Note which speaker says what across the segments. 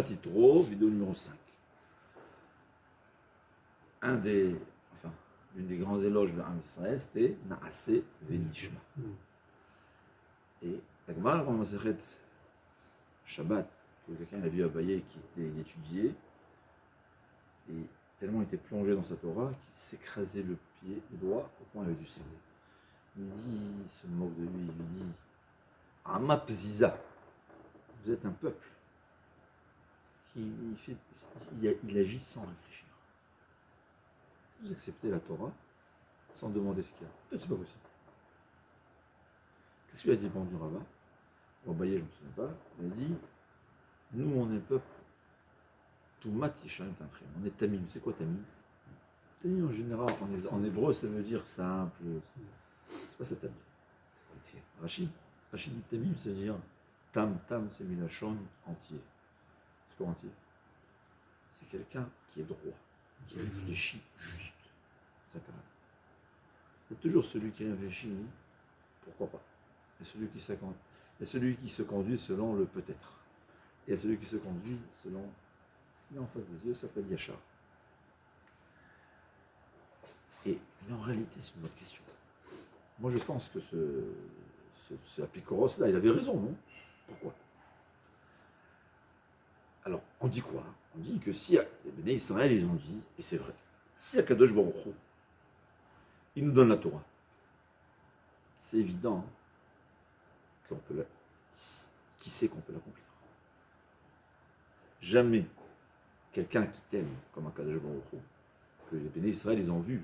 Speaker 1: Titro, vidéo numéro 5. L'une des grands éloges de l'Am Israël, c'était Naase Venishma. Et la Gemara, dans la Masechet Shabbat, que quelqu'un a vu Abaye qui était étudié, et tellement il était plongé dans sa Torah qu'il s'écrasait le pied, le doigt, au point où il avait du sang. Il se moque de lui, il lui dit Amap Ziza, vous êtes un peuple. Il agit sans réfléchir. Vous acceptez la Torah sans demander ce qu'il y a. Peut-être c'est pas possible. Qu'est-ce qu'il a dit du rabbin? Bon, Baye, je ne me souviens pas. Il a dit nous, on est peuple. Toumat Yishan Tantrim. On est Tamim. C'est quoi Tamim? Tamim, en général, en hébreu, ça veut dire simple. C'est pas ça Tamim. Rachid dit Tamim, ça veut dire Tam, c'est Milachon entier. C'est quoi entier? C'est quelqu'un qui est droit, qui réfléchit juste. Ça quand même. Il y a toujours celui qui réfléchit, pourquoi pas. Et celui qui se conduit selon le peut-être. Et celui qui se conduit selon ce qu'il a en face des yeux, ça s'appelle Yachar. Mais en réalité, c'est une autre question. Moi, je pense que ce Apikoros là, il avait raison, non? Pourquoi? Alors, on dit quoi? On dit que si les Béné Israël, ils ont dit, et c'est vrai, si Akadosh Baruch Hu, il nous donne la Torah, c'est évident qu'on peut qui sait qu'on peut l'accomplir. Jamais quelqu'un qui t'aime comme Akadosh Baruch Hu, que les Béné Israël, ils ont vu,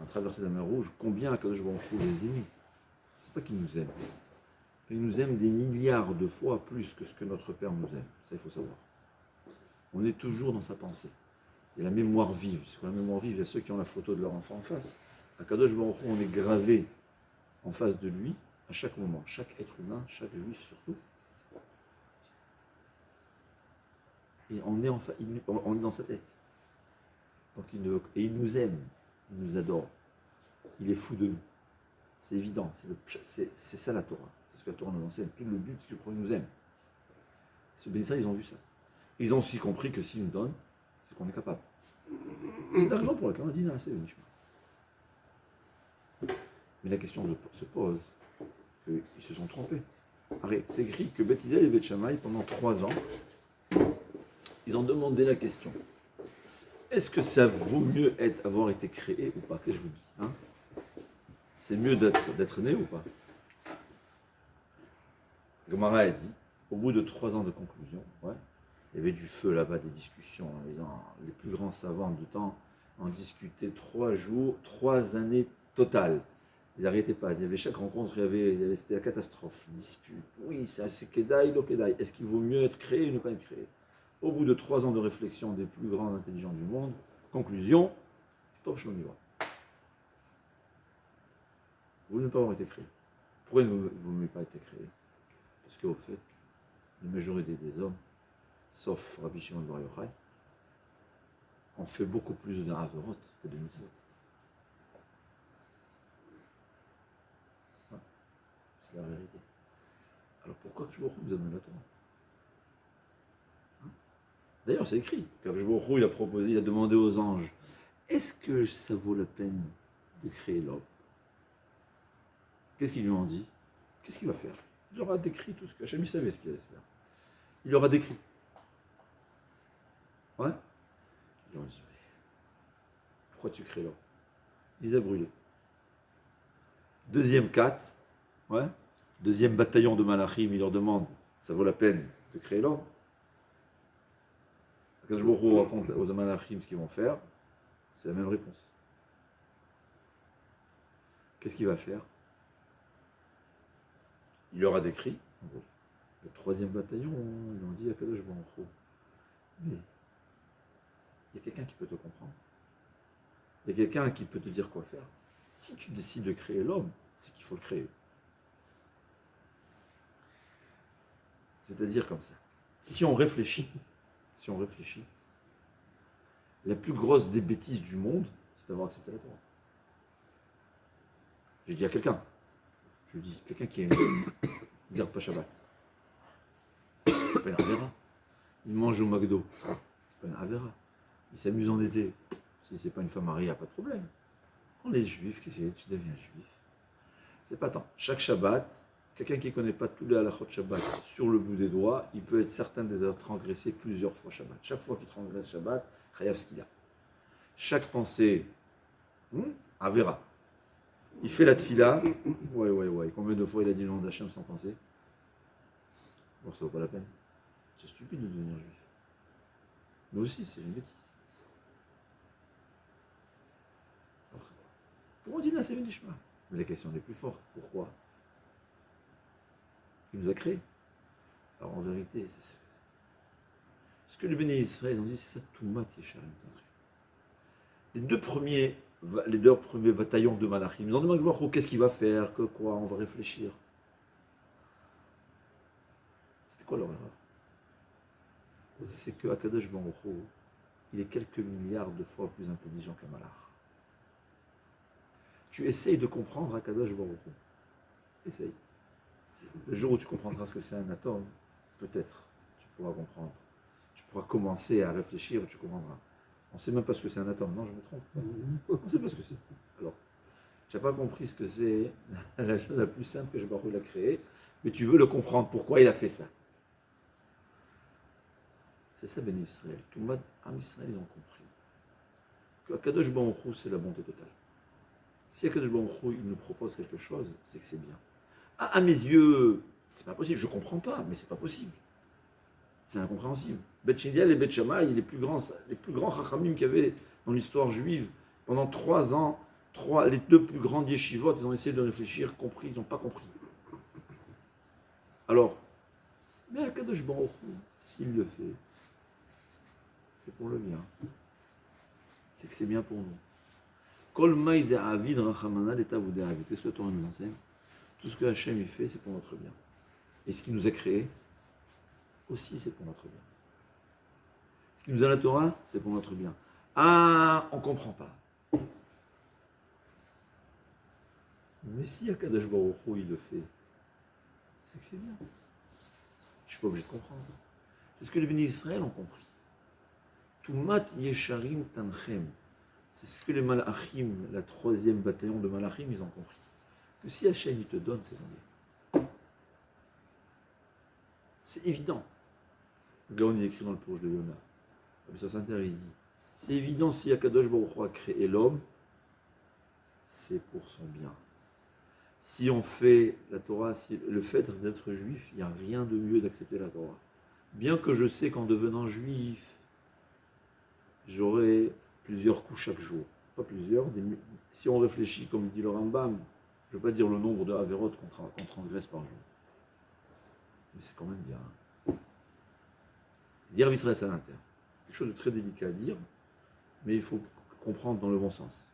Speaker 1: en traversant la mer Rouge, combien Akadosh Baruch Hu les aimait. C'est pas qu'il nous aime. Il nous aime des milliards de fois plus que ce que notre Père nous aime. Ça, il faut savoir. On est toujours dans sa pensée. Il y a la mémoire vive. C'est quoi la mémoire vive? Il y a ceux qui ont la photo de leur enfant en face. À Kadosh Baruch Hu, on est gravé en face de lui à chaque moment. Chaque être humain, chaque juif surtout. Et on est dans sa tête. Donc il nous aime. Il nous adore. Il est fou de nous. C'est évident. C'est ça la Torah. C'est ce que la Torah nous enseigne. Tout le but, c'est que le premier nous aime. Ce Bénissa, ils ont vu ça. Ils ont aussi compris que s'ils nous donnent, c'est qu'on est capable. C'est la raison pour laquelle on a dit Naase Venishma. Mais la question se pose qu'ils se sont trompés. C'est écrit que Beth Hillel et Beth Shammai, pendant 3 ans, ils ont demandé la question. Est-ce que ça vaut mieux avoir été créé ou pas? Qu'est-ce que je vous dis, c'est mieux d'être né ou pas? Gemara a dit, au bout de 3 ans de conclusion, il y avait du feu là-bas, des discussions. Les plus grands savants du temps en discutaient 3 jours, 3 années totales. Ils n'arrêtaient pas. Il y avait chaque rencontre, c'était la catastrophe, une dispute. Oui, c'est Kedaï, lo Kedaï. Est-ce qu'il vaut mieux être créé ou ne pas être créé? Au bout de 3 ans de réflexion des plus grands intelligents du monde, conclusion, Tov Shlomiva. Vous ne pouvez pas avoir été créé. Pourquoi vous n'avez pas été créé? Parce qu'au fait, la majorité des hommes, sauf Rabbi Shimon Bar Yochai, on fait beaucoup plus de Averot que de Mitzvot. C'est la vérité. Alors pourquoi que je vous donne la Torah? D'ailleurs, c'est écrit. Quand je vous il a proposé, il a demandé aux anges, est-ce que ça vaut la peine de créer l'homme? Qu'est-ce qu'ils lui ont dit? Qu'est-ce qu'il va faire? Il leur a décrit tout ce que Hachem savait ce qu'il allait faire. Il leur a décrit. Ils ont dit, pourquoi tu crées l'homme? Il les a brûlés. Deuxième bataillon de Malachim, il leur demande, ça vaut la peine de créer l'homme? Quand je vous raconte aux Malachim ce qu'ils vont faire, c'est la même réponse. Qu'est-ce qu'il va faire? Il leur a décrit, le 3e bataillon, ils ont dit à Kadosh Baruch Hu, mais il y a quelqu'un qui peut te comprendre. Il y a quelqu'un qui peut te dire quoi faire. Si tu décides de créer l'homme, c'est qu'il faut le créer. C'est-à-dire comme ça. Si on réfléchit, la plus grosse des bêtises du monde, c'est d'avoir accepté la Torah. J'ai dit à quelqu'un, quelqu'un qui ne garde pas Shabbat, c'est pas une Avera. il mange au McDo. C'est pas une Avera. Il s'amuse en été. Si c'est pas une femme mariée, il n'y a pas de problème. On est juif, qu'est-ce que tu deviens juif? C'est pas tant. Chaque Shabbat, quelqu'un qui ne connaît pas tous les halachot Shabbat sur le bout des doigts, il peut être certain de les avoir transgressés plusieurs fois Shabbat. Chaque fois qu'il transgresse Shabbat, chayav ce qu'il a. Chaque pensée, Avera. Il fait la tfila. Ouais. Combien de fois il a dit le nom d'Hachem sans penser? Bon, ça vaut pas la peine. C'est stupide de devenir juif. Nous aussi, c'est une bêtise. Pour Odina, c'est une chemin. Mais la question est plus forte. Pourquoi? Il nous a créés. Alors en vérité, c'est ce que les béné Israël ont dit, c'est ça, Toumat Yesharim. Les deux premiers bataillons de Malachim, ils ont demandé qu'est-ce qu'il va faire, que quoi, on va réfléchir. C'était quoi leur erreur? C'est que Akadosh Baruch Hu, il est quelques milliards de fois plus intelligent qu'un Malach. Tu essayes de comprendre Akadosh Baruch Hu. Essaye. Le jour où tu comprendras ce que c'est un atome, peut-être tu pourras comprendre. Tu pourras commencer à réfléchir et tu comprendras. On ne sait même pas ce que c'est un atome. Non, je me trompe. On ne sait pas ce que c'est. Alors, tu n'as pas compris ce que c'est la chose la plus simple que je Baruch Hu l'a créée, mais tu veux le comprendre. Pourquoi il a fait ça? C'est ça, Ben Israël. Tout le monde, Am Israël, ils ont compris que Akadosh Baruch Hu, c'est la bonté totale. Si Akadosh Baruch Hu, il nous propose quelque chose, c'est que c'est bien. À mes yeux, c'est pas possible. Je comprends pas, mais c'est pas possible. C'est incompréhensible. Bet Shiliel et Bet Shammai, les plus grands chachamim qu'il y avait dans l'histoire juive, pendant 3 ans, les deux plus grandes yeshivot, ils ont essayé de réfléchir, compris, ils n'ont pas compris. Alors, mais Akadosh Baruch Hu, s'il le fait, c'est pour le bien. C'est que c'est bien pour nous. Kol maï de avid rachamana l'etav ou de avid. Qu'est-ce que le Torah nous enseigne? Tout ce que Hachem il fait, c'est pour notre bien. Et ce qu'il nous a créé, aussi, c'est pour notre bien. Ce qu'il nous a la Torah, c'est pour notre bien. Ah, on ne comprend pas. Mais si Akadosh Baruch Hu, il le fait, c'est que c'est bien. Je ne suis pas obligé de comprendre. C'est ce que les bénis Israël ont compris. Tumat Yesharim Tanchem. C'est ce que les Malachim, la 3e bataillon de Malachim, ils ont compris. Que si Hachem il te donne, c'est bien. C'est évident. Le gars, on y écrit dans le proche de Yona. Ça s'intéresse, il dit. C'est évident, si Akadosh Baruch Hu a créé l'homme, c'est pour son bien. Si on fait la Torah, si le fait d'être juif, il n'y a rien de mieux d'accepter la Torah. Bien que je sais qu'en devenant juif, j'aurai plusieurs coups chaque jour. Pas plusieurs. Si on réfléchit, comme dit le Rambam, je ne veux pas dire le nombre de Averot qu'on transgresse par jour. Mais c'est quand même bien. Dire Israël, c'est à l'intérieur. Quelque chose de très délicat à dire, mais il faut comprendre dans le bon sens.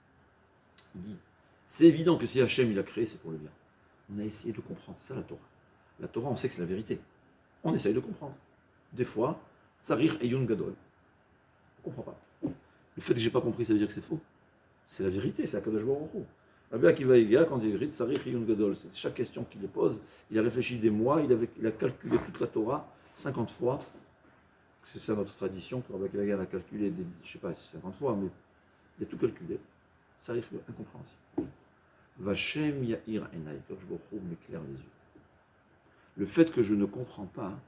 Speaker 1: Il dit, c'est évident que si Hachem il a créé, c'est pour le bien. On a essayé de comprendre, c'est ça la Torah. La Torah, on sait que c'est la vérité. On essaye de comprendre. Des fois, Tsarir et Yun Gadol. On ne comprend pas. Le fait que je n'ai pas compris, ça veut dire que c'est faux. C'est la vérité, c'est Akadosh Baruch Hu. Rabbi Akiva Iga, quand il écrit Tsarir et Yun Gadol, c'est chaque question qu'il pose, il a réfléchi des mois, il a calculé toute la Torah 50 fois. C'est ça notre tradition, que Rabbi Akiva Iga a calculé, je ne sais pas si 50 fois, mais il a tout calculé. Tsarir, incompréhensible. Vachem Ya'ir Enai, Akadosh Baruch Hu m'éclaire les yeux. Le fait que je ne comprends pas,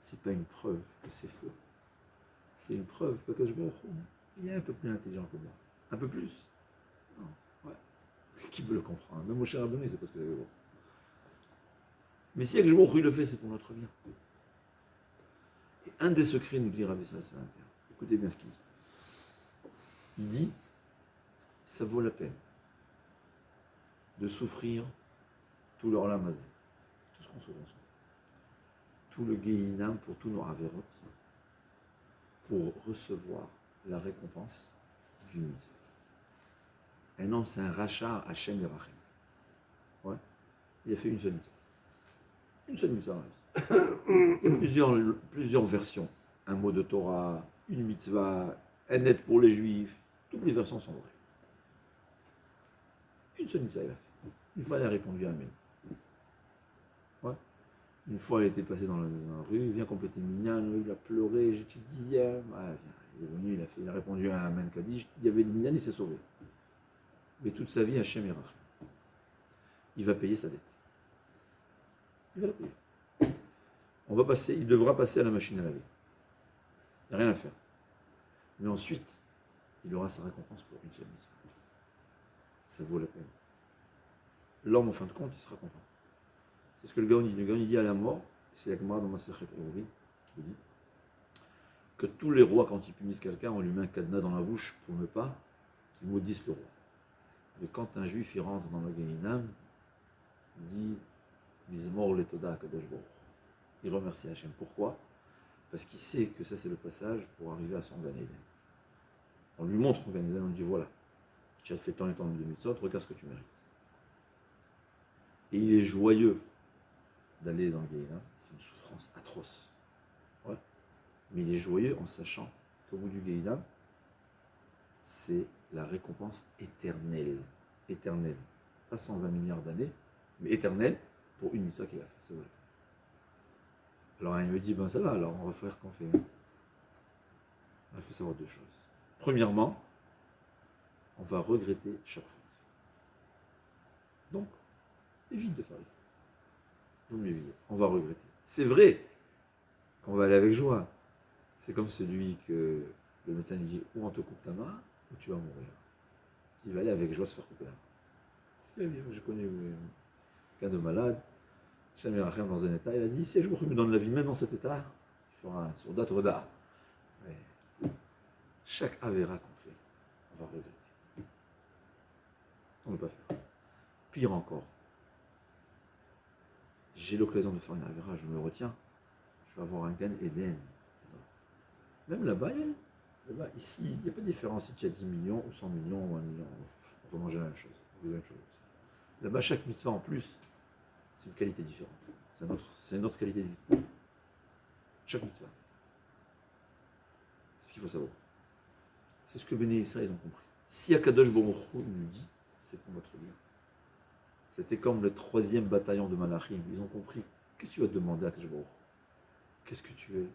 Speaker 1: ce n'est pas une preuve que c'est faux. C'est une preuve que Akadosh Baruch Hu, il est un peu plus intelligent que moi. Un peu plus. Non, ouais. Qui peut le comprendre? Même Moshe Rabbeinu, c'est parce que c'est bon. Mais si Akadosh Baruch Hu le fait, c'est pour notre bien. Et un des secrets, nous dit Rabbi Israël à l'intérieur. Écoutez bien ce qu'il dit. Il dit, ça vaut la peine de souffrir tout leur lamazé, tout ce qu'on se consomme, tout le guéinam pour tous nos avérotes, pour recevoir la récompense du mitzvah. Un homme, c'est un rachat Hachem et Rachim. Ouais. Il a fait une seule mitzvah. Une seule mitzvah dans la vie. Il y a plusieurs versions. Un mot de Torah, une mitzvah, un net pour les juifs. Toutes les versions sont vraies. Une seule mitzvah, il a fait. Une fois, il a répondu Amen. Ouais. Une fois, il était passé dans la rue, il vient compléter le minyan, il a pleuré, j'étais le 10e. Ah, viens. Il est venu, il a répondu à un Amen Kaddish, il y avait le minyan, il s'est sauvé. Mais toute sa vie, Hachem Yerach. Il va payer sa dette. Il va la payer. Il devra passer à la machine à laver. Il n'y a rien à faire. Mais ensuite, il aura sa récompense pour une seule mitzvah. Ça vaut la peine. L'homme, en fin de compte, il sera content. C'est ce que le Gaon dit. Le Gaon dit à la mort, c'est la Gemara dans Masechet Eruvin qui dit que tous les rois, quand ils punissent quelqu'un, on lui met un cadenas dans la bouche pour ne pas qu'il maudisse le roi. Mais quand un juif il rentre dans le Gehinam, il dit Mizmor letoda Kadosh Baruch. Il remercie Hachem. Pourquoi? Parce qu'il sait que ça c'est le passage pour arriver à son Gan Eden. On lui montre son Gan Eden, on lui dit voilà, tu as fait tant et tant de mitzvot, regarde ce que tu mérites. Et il est joyeux d'aller dans le Gehinam, c'est une souffrance atroce. Ouais. Mais il est joyeux en sachant qu'au bout du Gehinam, c'est la récompense éternelle. Éternelle. Pas 120 milliards d'années, mais éternelle pour une mitzvah qu'il a fait. C'est vrai. Alors il me dit, ben ça va, alors on va faire qu'on fait. Il faut savoir deux choses. Premièrement, on va regretter chaque faute. Donc, évite de faire les fautes. Vous mieux éviter. On va regretter. C'est vrai qu'on va aller avec joie. C'est comme celui que le médecin lui dit, ou on te coupe ta main, ou tu vas mourir. Il va aller avec joie se faire couper la main. J'ai connu un cas de malade, Shem Rachem dans un état, il a dit, si un jour il me donne la vie, même dans cet état, il fera un soldat Roda. Mais chaque avéra qu'on fait, on va regretter. On ne peut pas faire. Pire encore, j'ai l'occasion de faire une avéra, je me retiens, je vais avoir un Gan Eden. Même là-bas, ici, il n'y a pas de différence si tu as 10 millions ou 100 millions ou 1 million. On va manger la même chose. Là-bas, chaque mitzvah en plus, c'est une qualité différente. C'est une autre qualité de vie. Chaque mitzvah. C'est ce qu'il faut savoir. C'est ce que Béné Israël ont compris. Si Akadosh Baruch Hu nous dit, c'est pour notre bien. C'était comme le 3e bataillon de Malachim. Ils ont compris. Qu'est-ce que tu vas demander à Akadosh Baruch Hu? Qu'est-ce que tu veux?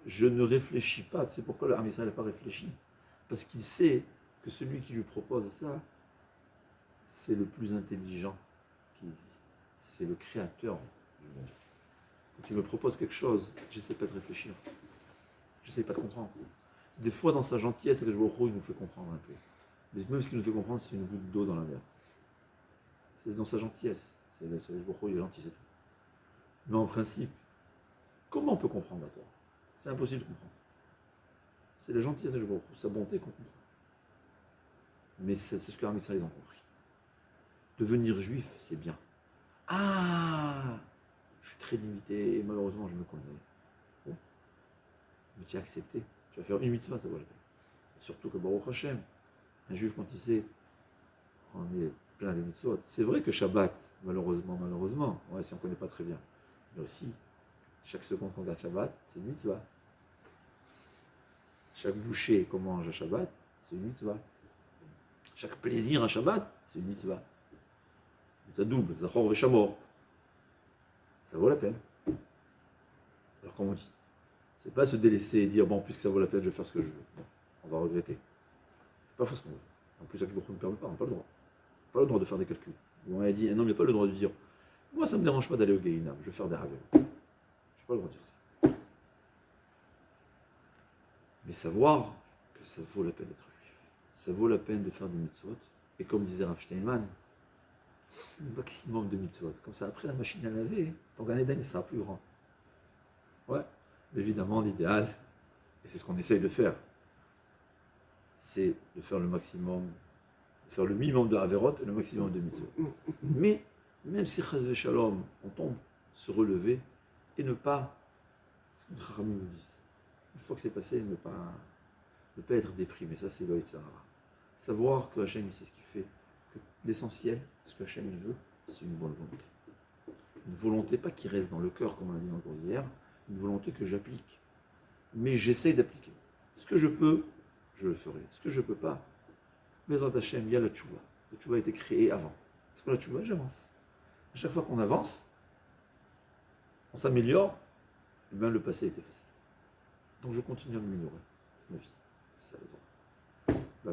Speaker 1: Je ne réfléchis pas. Tu sais pourquoi le Ham Israël n'a pas réfléchi? Parce qu'il sait que celui qui lui propose ça, c'est le plus intelligent qui existe. C'est le créateur du monde. Quand tu me proposes quelque chose, je n'essaie pas de réfléchir. Je n'essaie pas de comprendre. Des fois, dans sa gentillesse, il nous fait comprendre un peu. Mais même ce qu'il nous fait comprendre, c'est une goutte d'eau dans la mer. C'est dans sa gentillesse. Il est gentil, c'est tout. Mais en principe, comment on peut comprendre à toi? C'est impossible de comprendre. C'est la gentillesse de Baruch Hu, sa bonté qu'on comprend. Mais c'est ce que les Israéliens ont compris. Devenir juif, c'est bien. Ah, je suis très limité et malheureusement je me connais. Bon, mais tu as accepté. Tu vas faire une mitzvah, ça vaut la peine. Surtout que Baruch Hashem, un juif quand il sait, on est plein de mitzvot. C'est vrai que Shabbat, malheureusement, ouais, si on ne connaît pas très bien, mais aussi, chaque seconde qu'on garde Shabbat, c'est une mitzvah. Chaque bouchée qu'on mange à Shabbat, c'est une mitzvah. Chaque plaisir à Shabbat, c'est une mitzvah. Ça double, Zachor et Shamor. Ça vaut la peine. Alors comme on dit, c'est pas se délaisser et dire bon, puisque ça vaut la peine, je vais faire ce que je veux. Non, on va regretter. C'est pas faire ce qu'on veut. En plus, avec beaucoup ne permet pas, on n'a pas le droit. Pas le droit de faire des calculs. On a dit, non, mais pas le droit de dire moi, ça ne me dérange pas d'aller au Gehinam, je vais faire des ravel. Je n'ai pas le droit de dire ça. Mais savoir que ça vaut la peine d'être juif. Ça vaut la peine de faire des mitzvot. Et comme disait Rav Steinman, le maximum de mitzvot. Comme ça, après la machine à laver, ton Gan Eden sera plus grand. Ouais, évidemment, l'idéal, et c'est ce qu'on essaye de faire, c'est de faire le maximum, de faire le minimum de Averot et le maximum de mitzvot. Mais, même si Chaz Shalom, on tombe, se relever et ne pas, ce que les Chachamim nous disent, une fois que c'est passé, ne pas être déprimé. Ça, c'est l'Oït Sahara. Savoir que Hachem, il sait ce qu'il fait. Que l'essentiel, ce que Hachem, il veut, c'est une bonne volonté. Une volonté, pas qui reste dans le cœur, comme on a dit encore hier, une volonté que j'applique. Mais j'essaye d'appliquer. Ce que je peux, je le ferai. Ce que je ne peux pas, mais dans Hachem, il y a la tchouva. La tchouva a été créée avant. C'est quoi la tchouva? J'avance. À chaque fois qu'on avance, on s'améliore, et bien le passé était facile. Donc je continue à m'améliorer. C'est ma vie. C'est ça le droit. Bah,